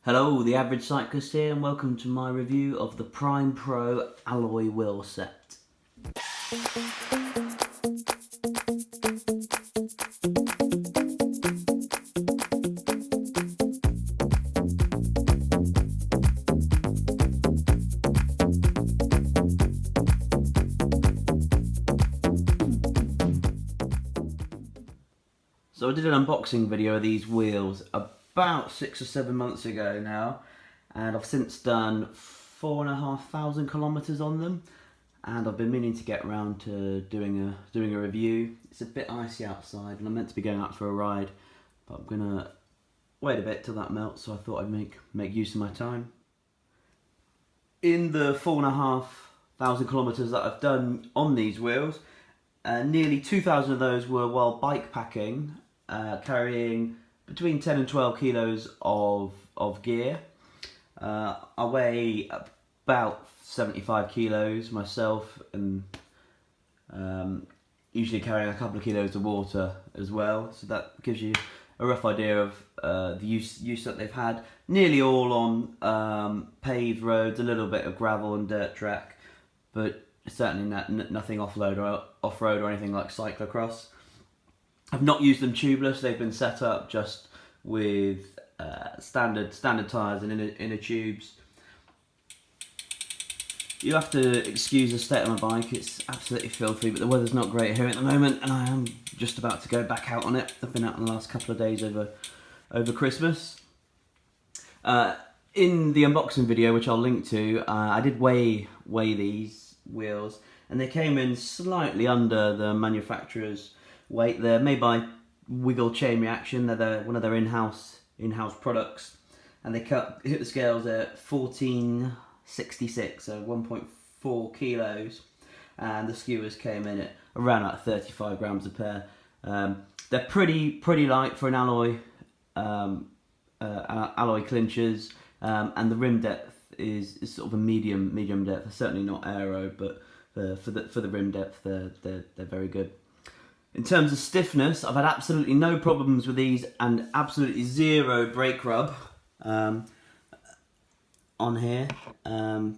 Hello, the Average Cyclist here, and welcome to my review of the Prime Pro alloy wheel set. So I did an unboxing video of these wheels about 6 or 7 months ago now, and I've since done 4,500 kilometers on them, and I've been meaning to get around to doing a review. It's a bit icy outside and I'm meant to be going out for a ride, but I'm gonna wait a bit till that melts, so I thought I'd make use of my time. In the 4,500 kilometers that I've done on these wheels, nearly 2,000 of those were while bike packing, carrying between 10 and 12 kilos of gear. I weigh about 75 kilos myself, and usually carrying a couple of kilos of water as well, so that gives you a rough idea of the use that they've had. Nearly all on paved roads, a little bit of gravel and dirt track, but certainly nothing off-road or anything like cyclocross. I've not used them tubeless. They've been set up just with standard tyres and inner tubes. You have to excuse the state of my bike. It's absolutely filthy, but the weather's not great here at the moment, and I am just about to go back out on it. I've been out in the last couple of days over Christmas. In the unboxing video, which I'll link to, I did weigh these wheels, and they came in slightly under the manufacturer's weight. They're made by Wiggle Chain Reaction. They're one of their in-house products, and they hit the scales at 1466, so 1.4 kilos, and the skewers came in at around like 35 grams a pair. They're pretty light for an alloy clinchers, and the rim depth is sort of a medium depth. Certainly not aero, but for the rim depth, they're very good. In terms of stiffness, I've had absolutely no problems with these, and absolutely zero brake rub on here. As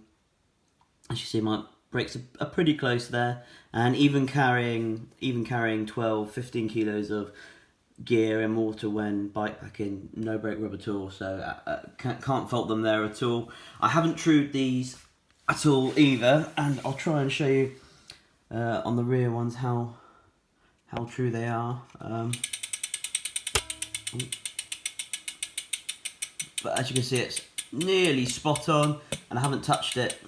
you see, my brakes are pretty close there, and even carrying 12-15 kilos of gear and water when bike packing, no brake rub at all, so can't fault them there at all. I haven't trued these at all either, and I'll try and show you on the rear ones how true they are. But as you can see, it's nearly spot on, and I haven't touched it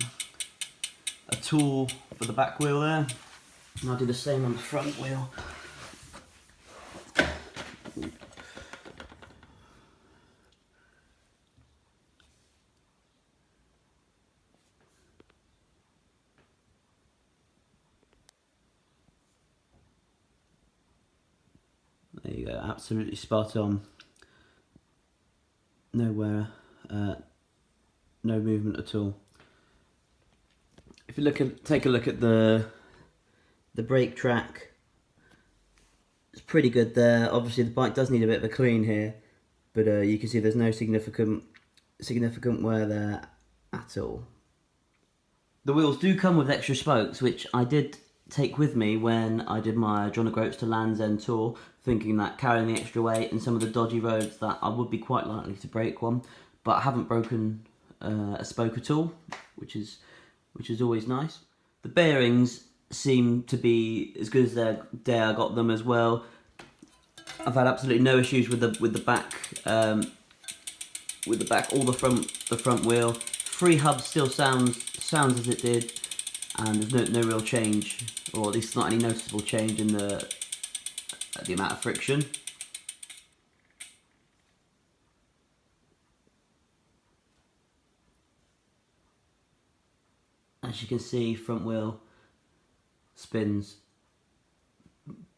at all for the back wheel there. And I'll do the same on the front wheel. There you go, absolutely spot on. Nowhere, no movement at all. If you take a look at the brake track, it's pretty good there. Obviously the bike does need a bit of a clean here, but you can see there's no significant wear there at all. The wheels do come with extra spokes, which I did take with me when I did my John O'Groats to Land's End tour, thinking that carrying the extra weight and some of the dodgy roads that I would be quite likely to break one, but I haven't broken a spoke at all, which is always nice. The bearings seem to be as good as the day I got them as well. I've had absolutely no issues with the back or the front wheel. Freehub still sounds as it did, and there's no real change, or at least not any noticeable change in the amount of friction. As you can see, front wheel spins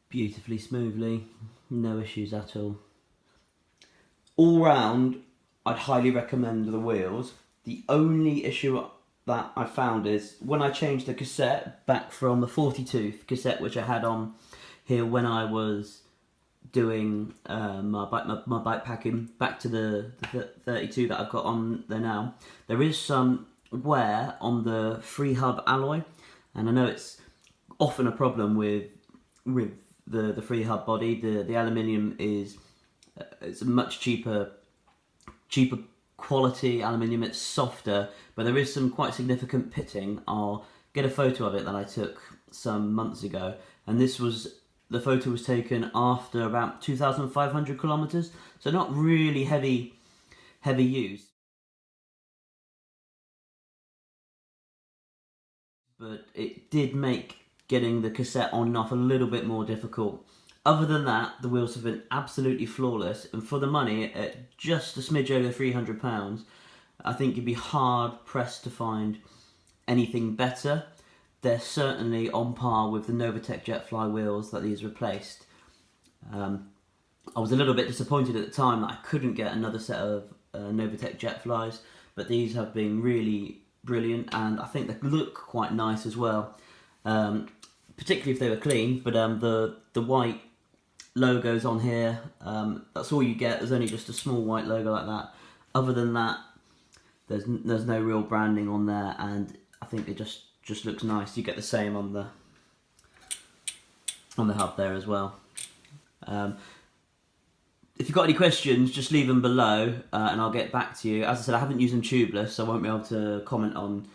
beautifully smoothly, no issues at all. All round, I'd highly recommend the wheels. The only issue that I found is when I changed the cassette back from the 40 tooth cassette, which I had on here when I was doing my bike packing back to the 32 that I've got on there now, there is some wear on the Freehub alloy, and I know it's often a problem with the Freehub body. The aluminium is it's a much cheaper quality aluminium. It's softer, but there is some quite significant pitting. I'll get a photo of it that I took some months ago, and the photo was taken after about 2,500 kilometers, so not really heavy use, but it did make getting the cassette on and off a little bit more difficult. Other than that, the wheels have been absolutely flawless, and for the money, at just a smidge over £300, I think you'd be hard pressed to find anything better. They're certainly on par with the Novatec Jetfly wheels that these replaced. I was a little bit disappointed at the time that I couldn't get another set of Novatec Jetflies, but these have been really brilliant, and I think they look quite nice as well, particularly if they were clean. But the white logos on here, that's all you get. There's only just a small white logo like that. Other than that, there's no real branding on there, and I think it just looks nice. You get the same on the hub there as well. If you've got any questions, just leave them below, and I'll get back to you. As I said, I haven't used them tubeless, so I won't be able to comment on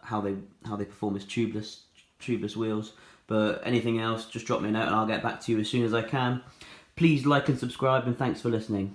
how they perform as tubeless wheels. But anything else, just drop me a note and I'll get back to you as soon as I can. Please like and subscribe, and thanks for listening.